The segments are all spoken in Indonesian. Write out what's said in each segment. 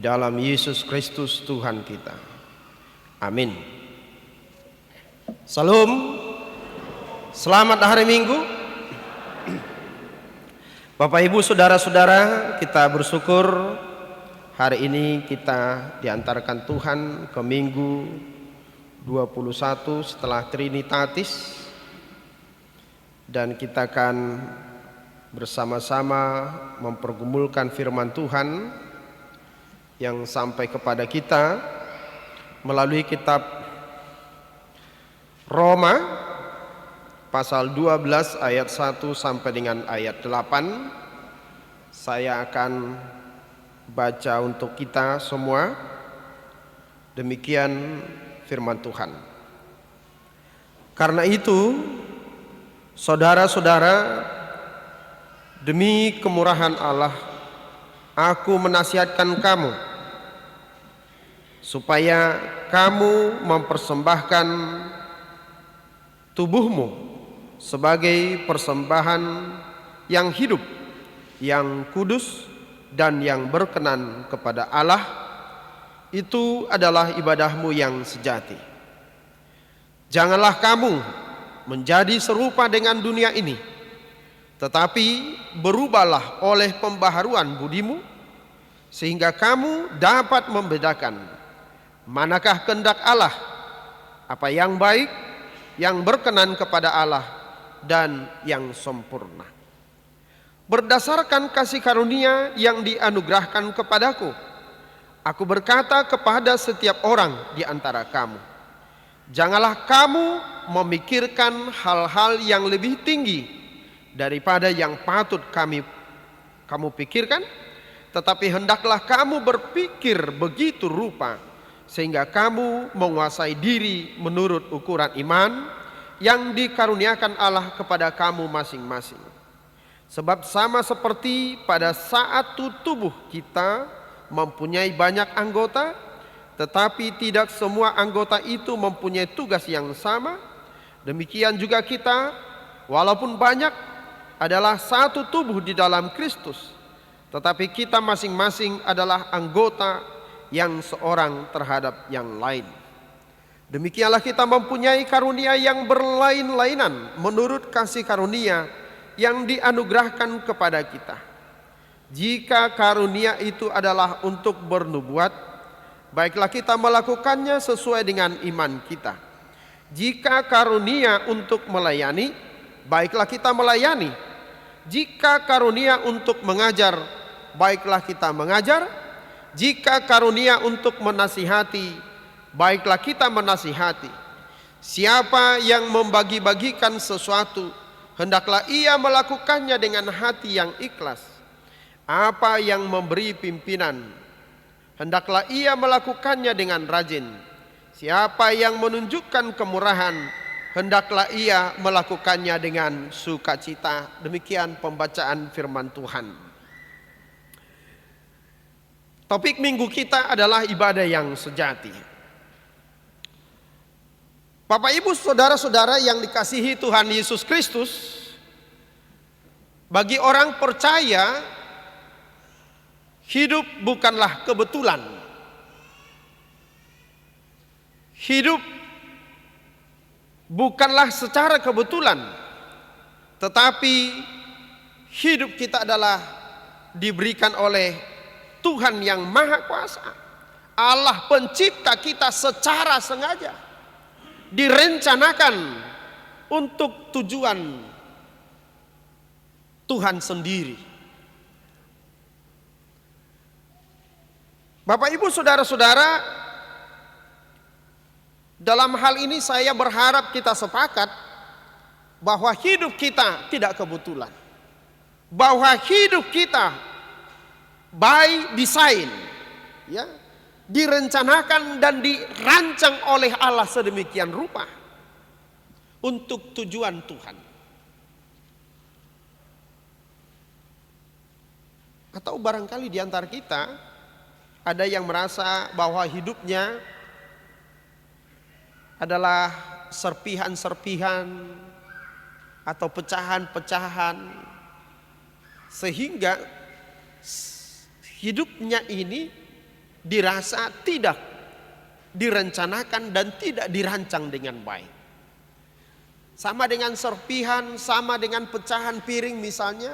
Dalam Yesus Kristus Tuhan kita. Amin. Salam. Selamat hari Minggu. Bapak Ibu saudara-saudara, kita bersyukur hari ini kita diantarkan Tuhan ke Minggu 21 setelah Trinitatis, dan kita akan bersama-sama mempergumulkan firman Tuhan yang sampai kepada kita melalui kitab Roma pasal 12 ayat 1 sampai dengan ayat 8. Saya akan baca untuk kita semua. Demikian firman Tuhan. Karena itu, saudara-saudara, demi kemurahan Allah, aku menasihatkan kamu supaya kamu mempersembahkan tubuhmu sebagai persembahan yang hidup, yang kudus, dan yang berkenan kepada Allah. Itu adalah ibadahmu yang sejati. Janganlah kamu menjadi serupa dengan dunia ini, tetapi berubahlah oleh pembaharuan budimu, sehingga kamu dapat membedakan manakah kehendak Allah, apa yang baik, yang berkenan kepada Allah, dan yang sempurna. Berdasarkan kasih karunia yang dianugerahkan kepadaku, aku berkata kepada setiap orang di antara kamu, janganlah kamu memikirkan hal-hal yang lebih tinggi daripada yang patut kamu pikirkan, tetapi hendaklah kamu berpikir begitu rupa sehingga kamu menguasai diri menurut ukuran iman yang dikaruniakan Allah kepada kamu masing-masing. Sebab sama seperti pada saat tubuh kita mempunyai banyak anggota, tetapi tidak semua anggota itu mempunyai tugas yang sama, demikian juga kita, walaupun banyak, adalah satu tubuh di dalam Kristus, tetapi kita masing-masing adalah anggota yang seorang terhadap yang lain. Demikianlah kita mempunyai karunia yang berlain-lainan menurut kasih karunia yang dianugerahkan kepada kita. Jika karunia itu adalah untuk bernubuat, baiklah kita melakukannya sesuai dengan iman kita. Jika karunia untuk melayani, baiklah kita melayani. Jika karunia untuk mengajar, baiklah kita mengajar. Jika karunia untuk menasihati, baiklah kita menasihati. Siapa yang membagi-bagikan sesuatu, hendaklah ia melakukannya dengan hati yang ikhlas. Apa yang memberi pimpinan, hendaklah ia melakukannya dengan rajin. Siapa yang menunjukkan kemurahan, hendaklah ia melakukannya dengan sukacita. Demikian pembacaan firman Tuhan. Topik minggu kita adalah ibadah yang sejati. Bapak Ibu saudara-saudara yang dikasihi Tuhan Yesus Kristus, bagi orang percaya, hidup bukanlah kebetulan. Hidup bukanlah secara kebetulan, tetapi hidup kita adalah diberikan oleh Tuhan yang Maha Kuasa. Allah pencipta kita secara sengaja, direncanakan untuk tujuan Tuhan sendiri. Bapak Ibu saudara-saudara, dalam hal ini saya berharap kita sepakat bahwa hidup kita tidak kebetulan, bahwa hidup kita by design, ya, direncanakan dan dirancang oleh Allah sedemikian rupa untuk tujuan Tuhan. Atau barangkali di antara kita ada yang merasa bahwa hidupnya adalah serpihan-serpihan atau pecahan-pecahan, sehingga hidupnya ini dirasa tidak direncanakan dan tidak dirancang dengan baik. Sama dengan serpihan, sama dengan pecahan piring misalnya,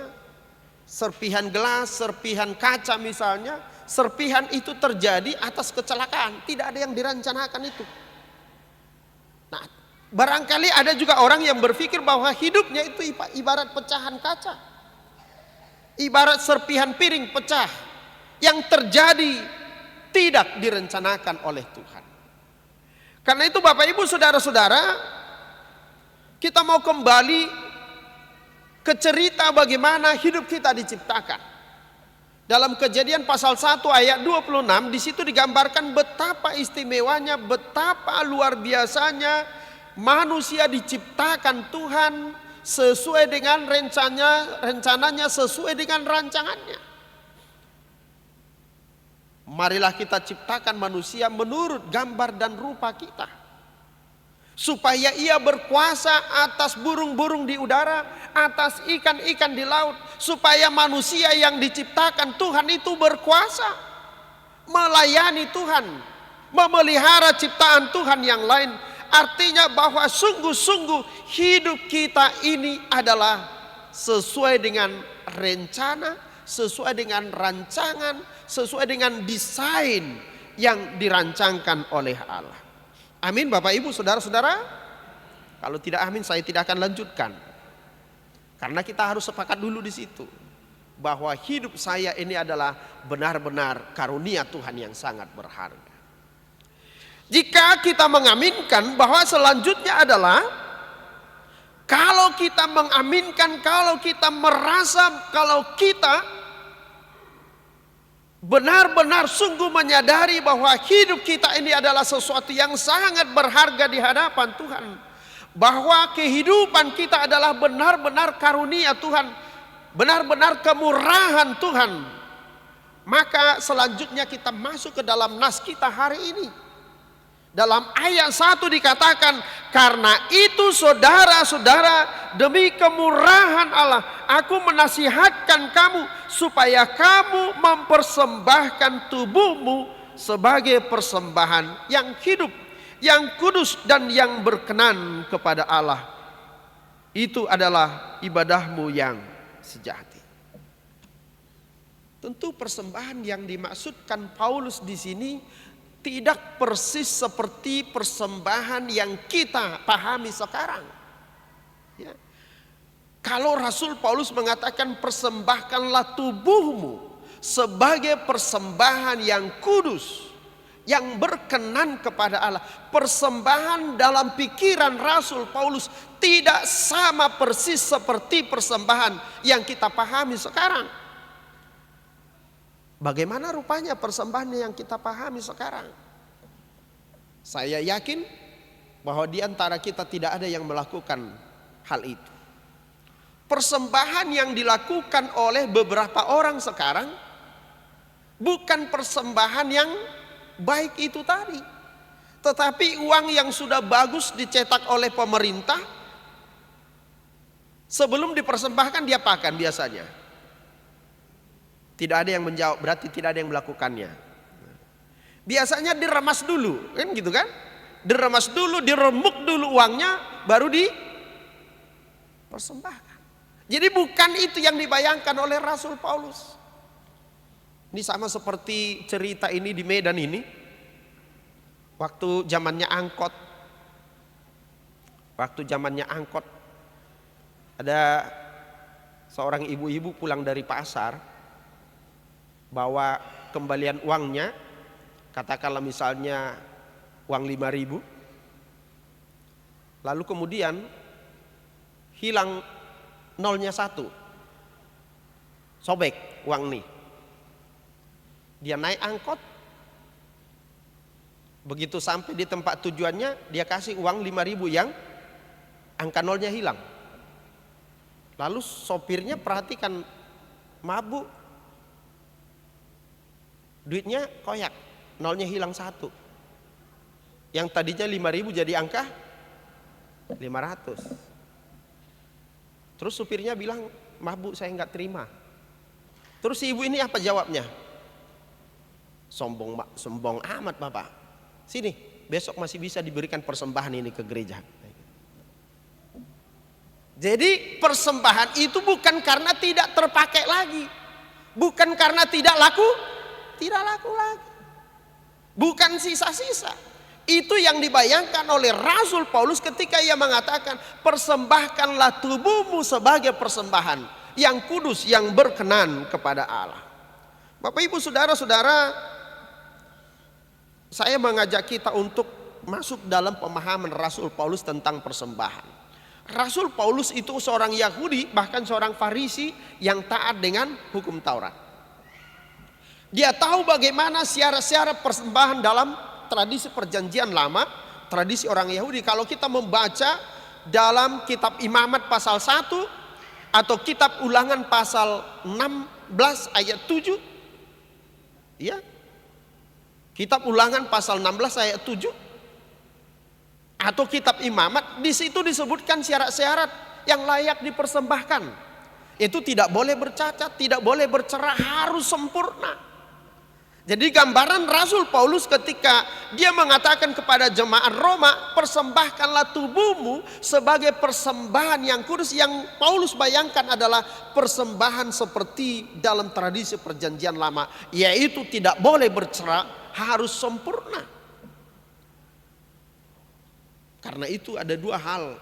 serpihan gelas, serpihan kaca misalnya, serpihan itu terjadi atas kecelakaan, tidak ada yang direncanakan itu. Nah, barangkali ada juga orang yang berpikir bahwa hidupnya itu ibarat pecahan kaca, ibarat serpihan piring pecah yang terjadi tidak direncanakan oleh Tuhan. Karena itu Bapak Ibu saudara-saudara, kita mau kembali ke cerita bagaimana hidup kita diciptakan. Dalam Kejadian pasal 1 ayat 26, di situ digambarkan betapa istimewanya, betapa luar biasanya manusia diciptakan Tuhan sesuai dengan rencananya, sesuai dengan rancangannya. Marilah kita ciptakan manusia menurut gambar dan rupa kita, supaya ia berkuasa atas burung-burung di udara, atas ikan-ikan di laut. Supaya manusia yang diciptakan Tuhan itu berkuasa melayani Tuhan, memelihara ciptaan Tuhan yang lain. Artinya bahwa sungguh-sungguh hidup kita ini adalah sesuai dengan rencana, sesuai dengan rancangan, sesuai dengan desain yang dirancangkan oleh Allah. Amin Bapak Ibu saudara-saudara. Kalau tidak amin saya tidak akan lanjutkan. Karena kita harus sepakat dulu di situ bahwa hidup saya ini adalah benar-benar karunia Tuhan yang sangat berharga. Jika kita mengaminkan bahwa selanjutnya adalah kalau kita mengaminkan, kalau kita merasa, kalau kita benar-benar sungguh menyadari bahwa hidup kita ini adalah sesuatu yang sangat berharga di hadapan Tuhan, bahwa kehidupan kita adalah benar-benar karunia Tuhan, benar-benar kemurahan Tuhan, maka selanjutnya kita masuk ke dalam nas kita hari ini. Dalam ayat 1 dikatakan, karena itu saudara-saudara, demi kemurahan Allah, aku menasihatkan kamu supaya kamu mempersembahkan tubuhmu sebagai persembahan yang hidup, yang kudus dan yang berkenan kepada Allah. Itu adalah ibadahmu yang sejati. Tentu persembahan yang dimaksudkan Paulus di sini tidak persis seperti persembahan yang kita pahami sekarang. Ya. Kalau Rasul Paulus mengatakan persembahkanlah tubuhmu sebagai persembahan yang kudus, yang berkenan kepada Allah. Persembahan dalam pikiran Rasul Paulus tidak sama persis seperti persembahan yang kita pahami sekarang. Bagaimana rupanya persembahan yang kita pahami sekarang? Saya yakin bahwa di antara kita tidak ada yang melakukan hal itu. Persembahan yang dilakukan oleh beberapa orang sekarang bukan persembahan yang baik itu tadi, tetapi uang yang sudah bagus dicetak oleh pemerintah, sebelum dipersembahkan diapakan biasanya? Tidak ada yang menjawab, berarti tidak ada yang melakukannya. Biasanya diremas dulu, kan gitu kan? Diremas dulu, diremuk dulu uangnya, baru dipersembahkan. Jadi bukan itu yang dibayangkan oleh Rasul Paulus. Ini sama seperti cerita ini di Medan ini. Waktu zamannya angkot. Ada seorang ibu-ibu pulang dari pasar, bawa kembalian uangnya, katakanlah misalnya uang 5.000, lalu kemudian hilang nolnya 1, sobek uang nih. Dia naik angkot, begitu sampai di tempat tujuannya dia kasih uang 5.000 yang angka nolnya hilang. Lalu sopirnya perhatikan, mabuk, duitnya koyak, nolnya hilang 1. Yang tadinya 5.000 jadi angka 500. Terus supirnya bilang, mabuk, saya nggak terima. Terus si ibu ini apa jawabnya? Sombong amat Bapak. Sini, besok masih bisa diberikan persembahan ini ke gereja. Jadi persembahan itu bukan karena tidak terpakai lagi, bukan karena tidak laku lagi, bukan sisa-sisa. Itu yang dibayangkan oleh Rasul Paulus ketika ia mengatakan, persembahkanlah tubuhmu sebagai persembahan yang kudus, yang berkenan kepada Allah. Bapak Ibu saudara-saudara, saya mengajak kita untuk masuk dalam pemahaman Rasul Paulus tentang persembahan. Rasul Paulus itu seorang Yahudi, bahkan seorang Farisi yang taat dengan hukum Taurat. Dia tahu bagaimana syarat-syarat persembahan dalam tradisi perjanjian lama, tradisi orang Yahudi. Kalau kita membaca dalam kitab Imamat pasal 1 atau kitab Ulangan pasal 16 ayat 7, ya, kitab Ulangan pasal 16 ayat 7 atau kitab Imamat, di situ disebutkan syarat-syarat yang layak dipersembahkan. Itu tidak boleh bercacat, tidak boleh bercerak, harus sempurna. Jadi gambaran Rasul Paulus ketika dia mengatakan kepada jemaat Roma, persembahkanlah tubuhmu sebagai persembahan yang kudus, yang Paulus bayangkan adalah persembahan seperti dalam tradisi perjanjian lama, yaitu tidak boleh bercerak, harus sempurna. Karena itu ada dua hal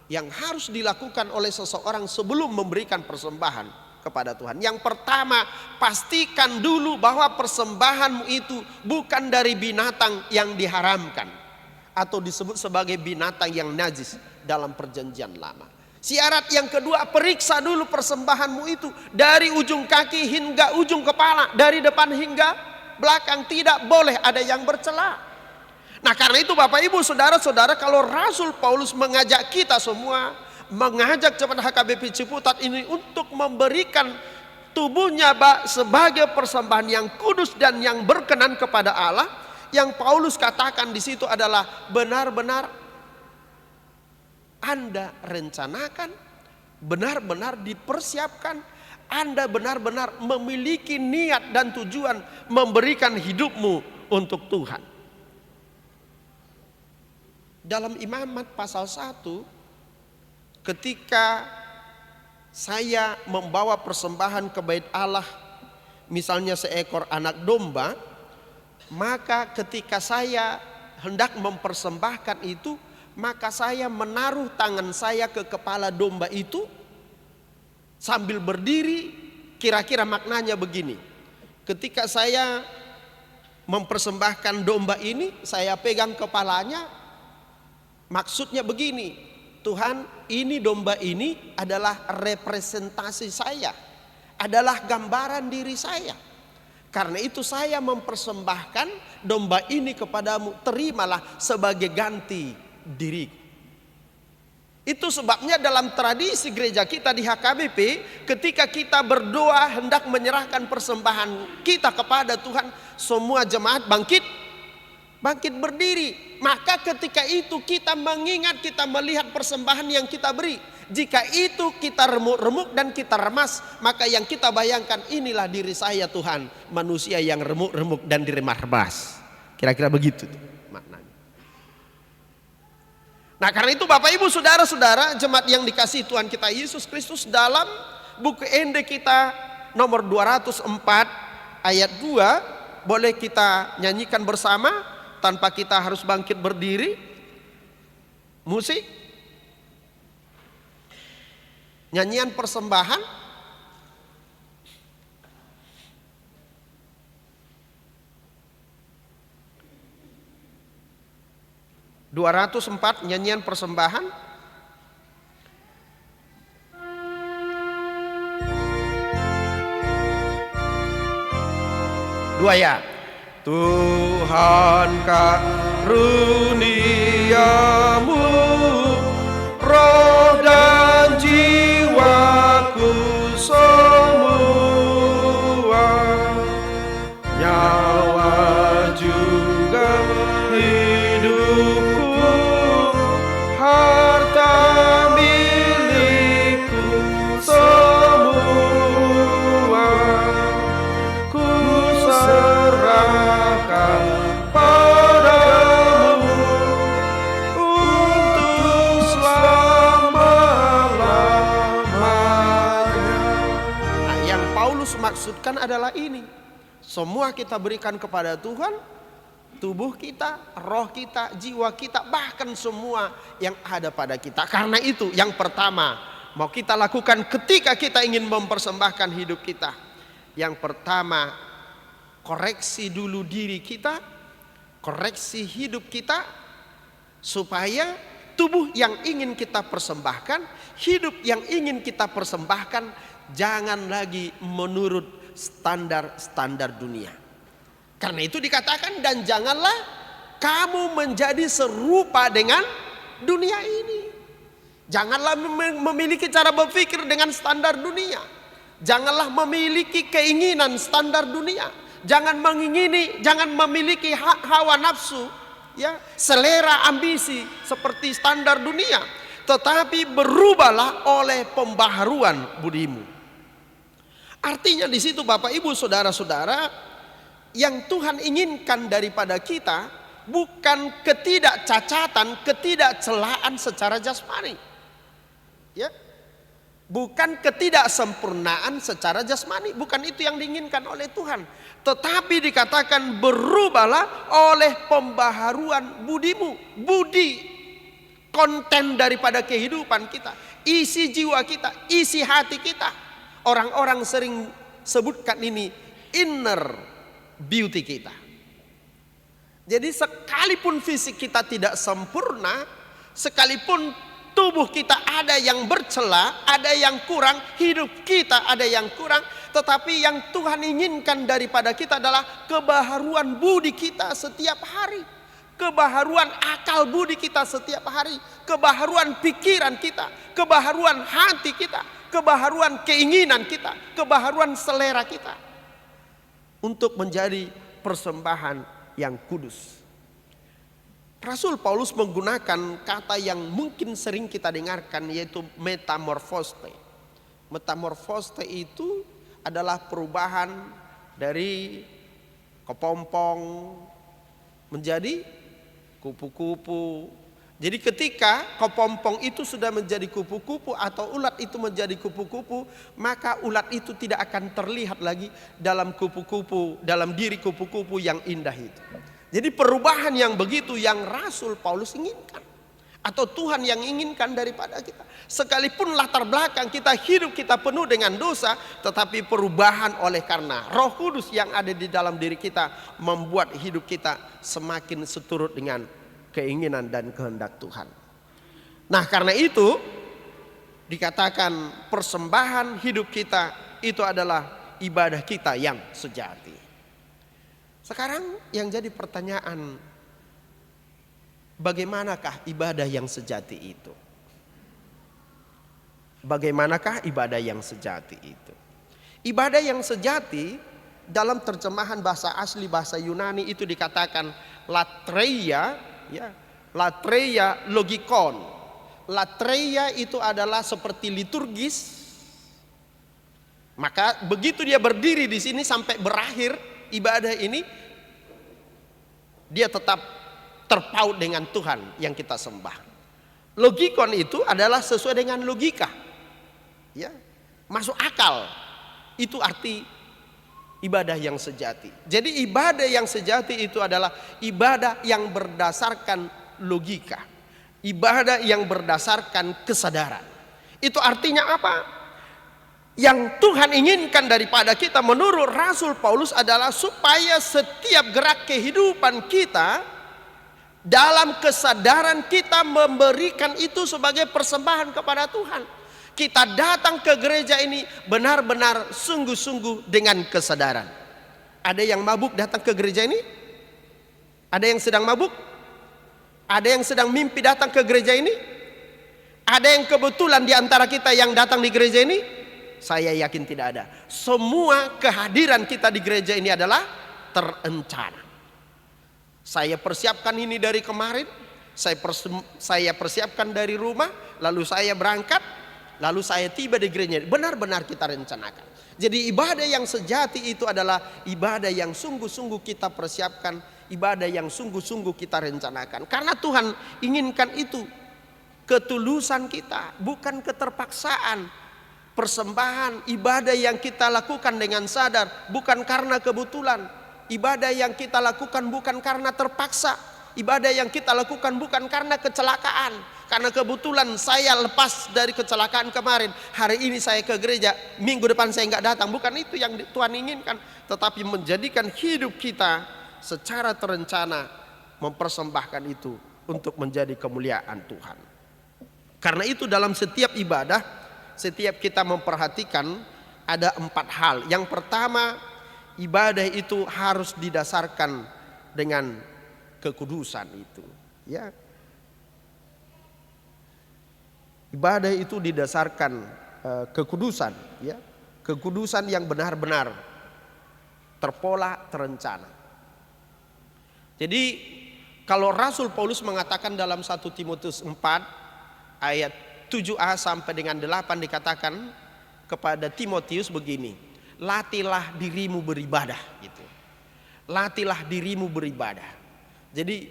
yang harus dilakukan oleh seseorang sebelum memberikan persembahan kepada Tuhan. Yang pertama, pastikan dulu bahwa persembahanmu itu bukan dari binatang yang diharamkan atau disebut sebagai binatang yang najis dalam perjanjian lama. Syarat yang kedua, periksa dulu persembahanmu itu dari ujung kaki hingga ujung kepala, dari depan hingga belakang, tidak boleh ada yang bercela. Nah, karena itu Bapak Ibu saudara-saudara, kalau Rasul Paulus mengajak kita semua, mengajak jemaat HKBP Ciputat ini untuk memberikan tubuhnya sebagai persembahan yang kudus dan yang berkenan kepada Allah, yang Paulus katakan di situ adalah benar-benar Anda rencanakan, benar-benar dipersiapkan, Anda benar-benar memiliki niat dan tujuan memberikan hidupmu untuk Tuhan. Dalam Imamat pasal 1, ketika saya membawa persembahan ke bait Allah, misalnya seekor anak domba, maka ketika saya hendak mempersembahkan itu, maka saya menaruh tangan saya ke kepala domba itu sambil berdiri. Kira-kira maknanya begini: ketika saya mempersembahkan domba ini, saya pegang kepalanya. Maksudnya begini, Tuhan, ini domba ini adalah representasi saya, adalah gambaran diri saya. Karena itu saya mempersembahkan domba ini kepadamu, terimalah sebagai ganti diriku. Itu sebabnya dalam tradisi gereja kita di HKBP, ketika kita berdoa hendak menyerahkan persembahan kita kepada Tuhan, semua jemaat bangkit berdiri. Maka ketika itu kita mengingat, kita melihat persembahan yang kita beri. Jika itu kita remuk-remuk dan kita remas, maka yang kita bayangkan, inilah diri saya Tuhan, manusia yang remuk-remuk dan diremas. Kira-kira begitu maknanya. Nah, karena itu Bapak Ibu saudara-saudara jemaat yang dikasihi Tuhan kita Yesus Kristus, dalam buku Ende kita nomor 204 ayat 2, boleh kita nyanyikan bersama tanpa kita harus bangkit berdiri. Musik, nyanyian persembahan. 204, nyanyian persembahan. Dua ya. Tuhan karuniamu, roh dan jiwaku semua, nyawa juga hidupku, harta milikku semua, ku serahkan ketulusan adalah ini. Semua kita berikan kepada Tuhan, tubuh kita, roh kita, jiwa kita, bahkan semua yang ada pada kita. Karena itu yang pertama mau kita lakukan ketika kita ingin mempersembahkan hidup kita. Yang pertama, koreksi dulu diri kita, koreksi hidup kita, supaya tubuh yang ingin kita persembahkan, hidup yang ingin kita persembahkan, jangan lagi menurut standar-standar dunia. Karena itu dikatakan, dan janganlah kamu menjadi serupa dengan dunia ini. Janganlah memiliki cara berpikir dengan standar dunia. Janganlah memiliki keinginan standar dunia. Jangan memiliki hawa nafsu, ya, selera ambisi seperti standar dunia. Tetapi berubahlah oleh pembaharuan budimu. Artinya di situ Bapak Ibu Saudara-saudara, yang Tuhan inginkan daripada kita bukan ketidakcacatan, ketidakcelaan secara jasmani, ya, bukan ketidaksempurnaan secara jasmani, bukan itu yang diinginkan oleh Tuhan. Tetapi dikatakan berubahlah oleh pembaharuan budimu, budi, konten daripada kehidupan kita, isi jiwa kita, isi hati kita. Orang-orang sering sebutkan ini inner beauty kita. Jadi sekalipun fisik kita tidak sempurna, sekalipun tubuh kita ada yang bercela, ada yang kurang, hidup kita ada yang kurang, tetapi yang Tuhan inginkan daripada kita adalah kebaharuan budi kita setiap hari, kebaharuan akal budi kita setiap hari, kebaharuan pikiran kita, kebaharuan hati kita, kebaharuan keinginan kita, kebaharuan selera kita, untuk menjadi persembahan yang kudus. Rasul Paulus menggunakan kata yang mungkin sering kita dengarkan, yaitu metamorfoste. Metamorfoste itu adalah perubahan dari kepompong menjadi kupu-kupu. Jadi ketika kepompong itu sudah menjadi kupu-kupu atau ulat itu menjadi kupu-kupu, maka ulat itu tidak akan terlihat lagi dalam kupu-kupu, dalam diri kupu-kupu yang indah itu. Jadi perubahan yang begitu yang Rasul Paulus inginkan, atau Tuhan yang inginkan daripada kita. Sekalipun latar belakang kita, hidup kita penuh dengan dosa, tetapi perubahan oleh karena Roh Kudus yang ada di dalam diri kita membuat hidup kita semakin seturut dengan keinginan dan kehendak Tuhan. Nah, karena itu dikatakan persembahan hidup kita itu adalah ibadah kita yang sejati. Sekarang yang jadi pertanyaan, bagaimanakah ibadah yang sejati itu? Bagaimanakah ibadah yang sejati itu? Ibadah yang sejati dalam terjemahan bahasa asli bahasa Yunani itu dikatakan latreia, ya, latreia logikon. Latreia itu adalah seperti liturgis. Maka begitu dia berdiri di sini sampai berakhir ibadah ini, dia tetap terpaut dengan Tuhan yang kita sembah. Logikon itu adalah sesuai dengan logika, ya, masuk akal. Itu arti ibadah yang sejati. Jadi ibadah yang sejati itu adalah ibadah yang berdasarkan logika, ibadah yang berdasarkan kesadaran. Itu artinya apa? Yang Tuhan inginkan daripada kita menurut Rasul Paulus adalah supaya setiap gerak kehidupan kita, dalam kesadaran kita memberikan itu sebagai persembahan kepada Tuhan. Kita datang ke gereja ini benar-benar sungguh-sungguh dengan kesadaran. Ada yang mabuk datang ke gereja ini? Ada yang sedang mabuk? Ada yang sedang mimpi datang ke gereja ini? Ada yang kebetulan di antara kita yang datang di gereja ini? Saya yakin tidak ada. Semua kehadiran kita di gereja ini adalah terencana. Saya persiapkan ini dari kemarin, saya persiapkan dari rumah, lalu saya berangkat, lalu saya tiba di gereja. Benar-benar kita rencanakan. Jadi ibadah yang sejati itu adalah ibadah yang sungguh-sungguh kita persiapkan, ibadah yang sungguh-sungguh kita rencanakan. Karena Tuhan inginkan itu ketulusan kita, bukan keterpaksaan. Persembahan, ibadah yang kita lakukan dengan sadar, bukan karena kebetulan. Ibadah yang kita lakukan bukan karena terpaksa. Ibadah yang kita lakukan bukan karena kecelakaan. Karena kebetulan saya lepas dari kecelakaan kemarin, hari ini saya ke gereja, minggu depan saya nggak datang. Bukan itu yang Tuhan inginkan, tetapi menjadikan hidup kita secara terencana, mempersembahkan itu untuk menjadi kemuliaan Tuhan. Karena itu dalam setiap ibadah, setiap kita memperhatikan ada 4 hal. Yang pertama, ibadah itu harus didasarkan dengan kekudusan itu, ya. Ibadah itu didasarkan kekudusan, ya. Kekudusan yang benar-benar terpola, terencana. Jadi kalau Rasul Paulus mengatakan dalam 1 Timotius 4 ayat 7a sampai dengan 8 dikatakan kepada Timotius begini, latilah dirimu beribadah gitu. Latilah dirimu beribadah. Jadi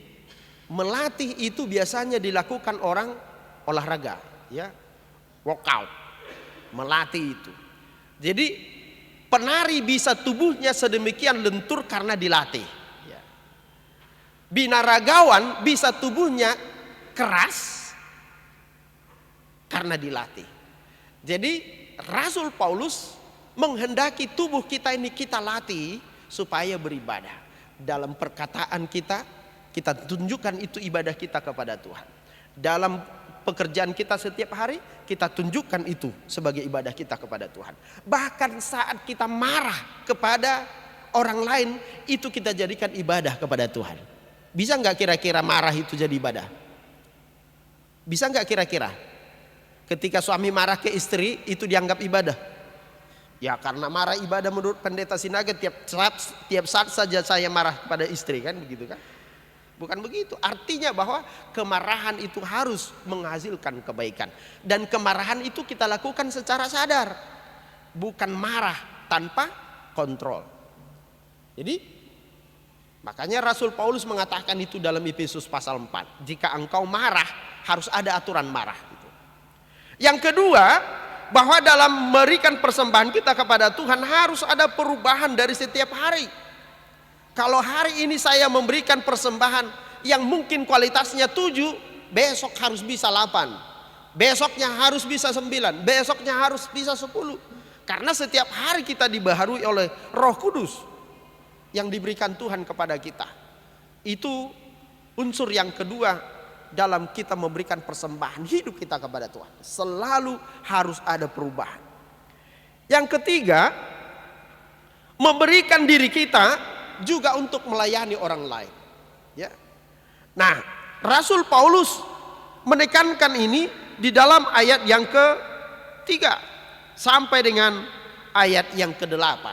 melatih itu biasanya dilakukan orang olahraga, ya. Workout. Melatih itu. Jadi penari bisa tubuhnya sedemikian lentur karena dilatih, ya. Binaragawan bisa tubuhnya keras karena dilatih. Jadi Rasul Paulus menghendaki tubuh kita ini kita latih supaya beribadah. Dalam perkataan kita tunjukkan itu ibadah kita kepada Tuhan. Dalam pekerjaan kita setiap hari, kita tunjukkan itu sebagai ibadah kita kepada Tuhan. Bahkan saat kita marah kepada orang lain, itu kita jadikan ibadah kepada Tuhan. Bisa nggak kira-kira marah itu jadi ibadah? Bisa nggak kira-kira? Ketika suami marah ke istri, itu dianggap ibadah. Ya karena marah ibadah menurut pendeta Sinaga, tiap saat saja saya marah pada istri, kan begitu kan? Bukan begitu. Artinya bahwa kemarahan itu harus menghasilkan kebaikan. Dan kemarahan itu kita lakukan secara sadar. Bukan marah tanpa kontrol. Jadi makanya Rasul Paulus mengatakan itu dalam Efesus pasal 4. Jika engkau marah, harus ada aturan marah. Yang kedua, bahwa dalam memberikan persembahan kita kepada Tuhan harus ada perubahan dari setiap hari. Kalau hari ini saya memberikan persembahan yang mungkin kualitasnya 7, besok harus bisa 8, besoknya harus bisa 9, besoknya harus bisa 10. Karena setiap hari kita dibaharui oleh Roh Kudus yang diberikan Tuhan kepada kita. Itu unsur yang kedua dalam kita memberikan persembahan hidup kita kepada Tuhan. Selalu harus ada perubahan. Yang ketiga, memberikan diri kita juga untuk melayani orang lain, ya. Nah, Rasul Paulus menekankan ini di dalam ayat yang ke-3 sampai dengan ayat yang ke-8,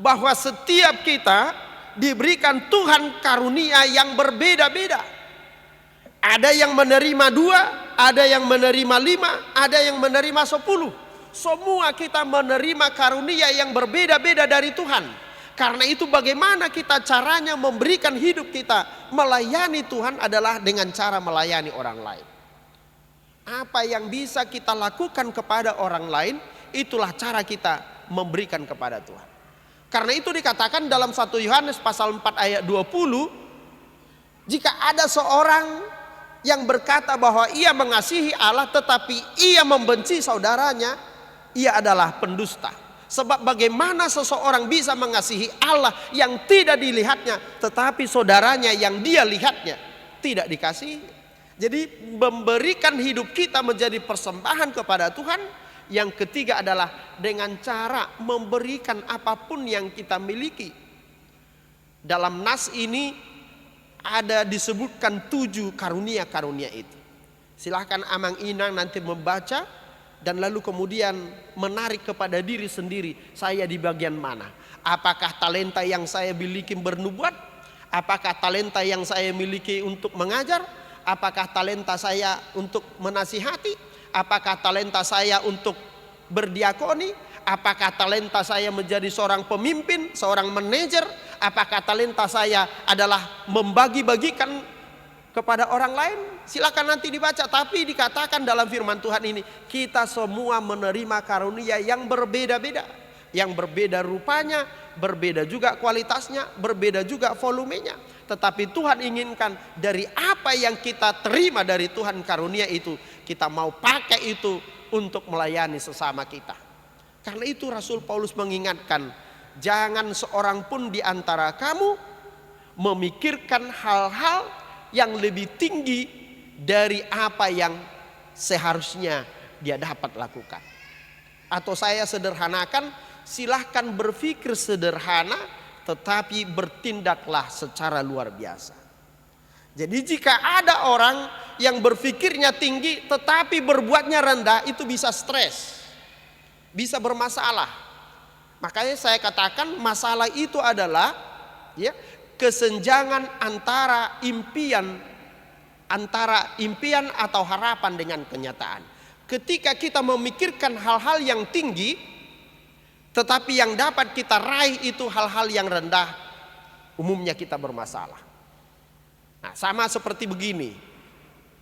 bahwa setiap kita diberikan Tuhan karunia yang berbeda-beda. Ada yang menerima 2, ada yang menerima 5, ada yang menerima 10. Semua kita menerima karunia yang berbeda-beda dari Tuhan. Karena itu bagaimana kita caranya memberikan hidup kita melayani Tuhan adalah dengan cara melayani orang lain. Apa yang bisa kita lakukan kepada orang lain, itulah cara kita memberikan kepada Tuhan. Karena itu dikatakan dalam 1 Yohanes pasal 4 ayat 20, jika ada seorang yang berkata bahwa ia mengasihi Allah tetapi ia membenci saudaranya, ia adalah pendusta. Sebab bagaimana seseorang bisa mengasihi Allah yang tidak dilihatnya, tetapi saudaranya yang dia lihatnya tidak dikasihi. Jadi memberikan hidup kita menjadi persembahan kepada Tuhan. Yang ketiga adalah dengan cara memberikan apapun yang kita miliki. Dalam nas ini ada disebutkan 7 karunia-karunia itu. Silahkan Amang Inang nanti membaca dan lalu kemudian menarik kepada diri sendiri, saya di bagian mana? Apakah talenta yang saya miliki bernubuat? Apakah talenta yang saya miliki untuk mengajar? Apakah talenta saya untuk menasihati? Apakah talenta saya untuk berdiakoni? Apakah talenta saya menjadi seorang pemimpin, seorang manajer? Apakah talenta saya adalah membagi-bagikan kepada orang lain, silakan nanti dibaca. Tapi dikatakan dalam firman Tuhan ini, kita semua menerima karunia yang berbeda-beda. Yang berbeda rupanya, berbeda juga kualitasnya, berbeda juga volumenya. Tetapi Tuhan inginkan dari apa yang kita terima dari Tuhan karunia itu, kita mau pakai itu untuk melayani sesama kita. Karena itu Rasul Paulus mengingatkan, jangan seorang pun di antara kamu memikirkan hal-hal yang lebih tinggi dari apa yang seharusnya dia dapat lakukan. Atau saya sederhanakan, silahkan berpikir sederhana tetapi bertindaklah secara luar biasa. Jadi jika ada orang yang berpikirnya tinggi tetapi berbuatnya rendah, itu bisa stres, bisa bermasalah. Makanya saya katakan masalah itu adalah kesenjangan antara impian atau harapan dengan kenyataan. Ketika kita memikirkan hal-hal yang tinggi, tetapi yang dapat kita raih itu hal-hal yang rendah, umumnya kita bermasalah. Nah, sama seperti begini.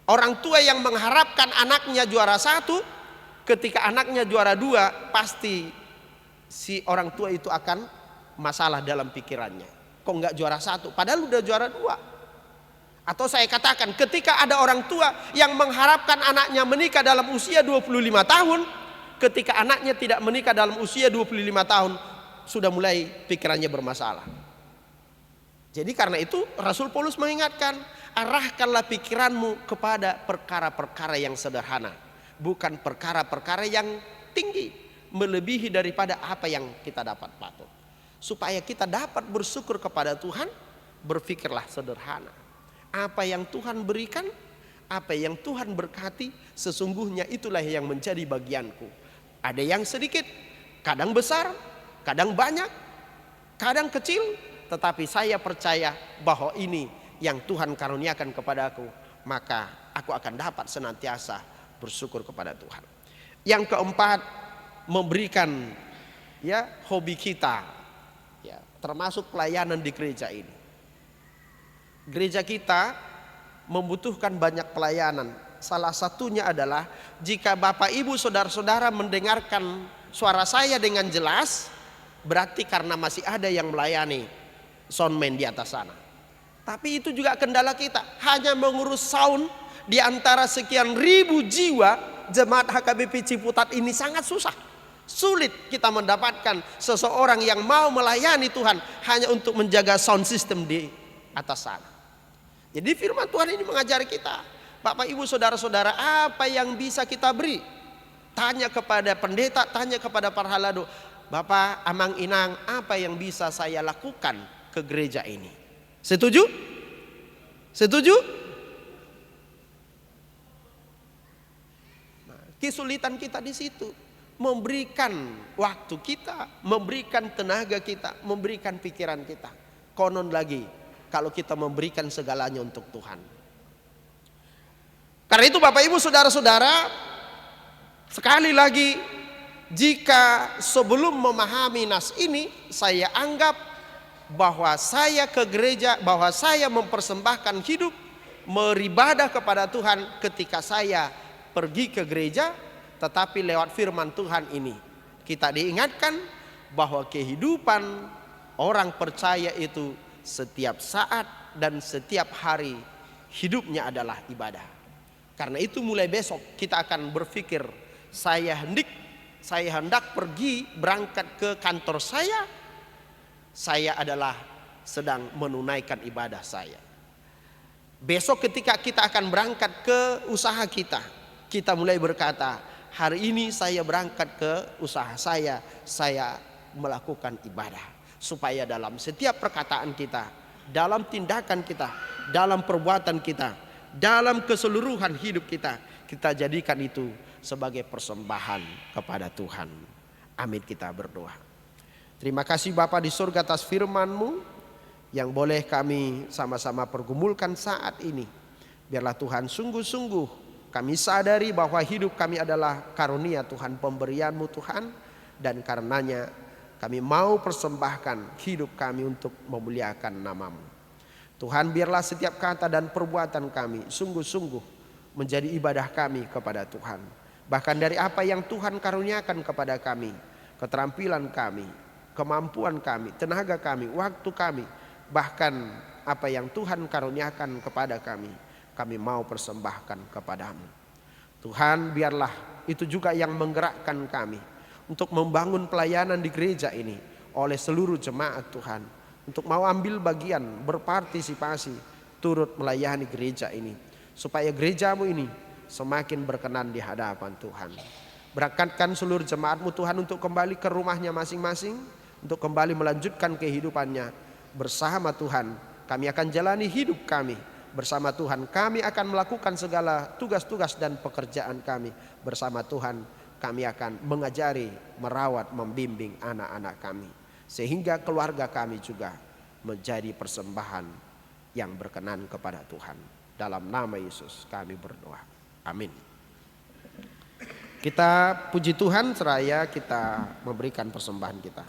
Orang tua yang mengharapkan anaknya juara 1, ketika anaknya juara 2, pasti si orang tua itu akan masalah dalam pikirannya. Kok nggak juara 1? Padahal udah juara 2. Atau saya katakan, ketika ada orang tua yang mengharapkan anaknya menikah dalam usia 25 tahun, ketika anaknya tidak menikah dalam usia 25 tahun, sudah mulai pikirannya bermasalah. Jadi karena itu Rasul Paulus mengingatkan, arahkanlah pikiranmu kepada perkara-perkara yang sederhana, bukan perkara-perkara yang tinggi, melebihi daripada apa yang kita dapat patut. Supaya kita dapat bersyukur kepada Tuhan, berpikirlah sederhana. Apa yang Tuhan berikan, apa yang Tuhan berkati, sesungguhnya itulah yang menjadi bagianku. Ada yang sedikit, kadang besar, kadang banyak, kadang kecil, tetapi saya percaya bahwa ini yang Tuhan karuniakan kepadaku, maka aku akan dapat senantiasa bersyukur kepada Tuhan. Yang keempat, memberikan hobi kita, termasuk pelayanan di gereja ini. Gereja kita membutuhkan banyak pelayanan. Salah satunya adalah jika Bapak Ibu saudara-saudara mendengarkan suara saya dengan jelas, berarti karena masih ada yang melayani soundman di atas sana. Tapi itu juga kendala kita, hanya mengurus sound di antara sekian ribu jiwa jemaat HKBP Ciputat ini sangat susah. Sulit kita mendapatkan seseorang yang mau melayani Tuhan hanya untuk menjaga sound system di atas sana. Jadi firman Tuhan ini mengajari kita, Bapak Ibu saudara-saudara, apa yang bisa kita beri? Tanya kepada pendeta, tanya kepada para halado, Bapak Amang Inang, apa yang bisa saya lakukan ke gereja ini? Setuju? Setuju? Nah, kesulitan kita di situ. Memberikan waktu kita, memberikan tenaga kita, memberikan pikiran kita. Konon lagi, kalau kita memberikan segalanya untuk Tuhan. Karena itu Bapak Ibu saudara-saudara, sekali lagi, jika sebelum memahami nas ini, saya anggap bahwa saya ke gereja, bahwa saya mempersembahkan hidup, beribadah kepada Tuhan ketika saya pergi ke gereja. Tetapi lewat firman Tuhan ini kita diingatkan bahwa kehidupan orang percaya itu setiap saat dan setiap hari hidupnya adalah ibadah. Karena itu mulai besok kita akan berpikir, saya hendak pergi berangkat ke kantor saya adalah sedang menunaikan ibadah saya. Besok ketika kita akan berangkat ke usaha kita mulai berkata, hari ini saya berangkat ke usaha saya melakukan ibadah. Supaya dalam setiap perkataan kita, dalam tindakan kita, dalam perbuatan kita, dalam keseluruhan hidup kita, kita jadikan itu sebagai persembahan kepada Tuhan. Amin, kita berdoa. Terima kasih Bapa di surga atas firman-Mu yang boleh kami sama-sama pergumulkan saat ini. Biarlah Tuhan sungguh-sungguh kami sadari bahwa hidup kami adalah karunia Tuhan, pemberian-Mu Tuhan. Dan karenanya kami mau persembahkan hidup kami untuk memuliakan nama-Mu. Tuhan, biarlah setiap kata dan perbuatan kami sungguh-sungguh menjadi ibadah kami kepada Tuhan. Bahkan dari apa yang Tuhan karuniakan kepada kami, keterampilan kami, kemampuan kami, tenaga kami, waktu kami, bahkan apa yang Tuhan karuniakan kepada kami mau persembahkan kepadamu. Tuhan, biarlah itu juga yang menggerakkan kami untuk membangun pelayanan di gereja ini oleh seluruh jemaat Tuhan, untuk mau ambil bagian, berpartisipasi, turut melayani gereja ini, supaya gerejamu ini semakin berkenan di hadapan Tuhan. Berkatkan seluruh jemaatmu Tuhan untuk kembali ke rumahnya masing-masing, untuk kembali melanjutkan kehidupannya bersama Tuhan. Kami akan jalani hidup kami bersama Tuhan. Kami akan melakukan segala tugas-tugas dan pekerjaan kami bersama Tuhan. Kami akan mengajari, merawat, membimbing anak-anak kami, sehingga keluarga kami juga menjadi persembahan yang berkenan kepada Tuhan. Dalam nama Yesus kami berdoa. Amin. Kita puji Tuhan seraya kita memberikan persembahan kita.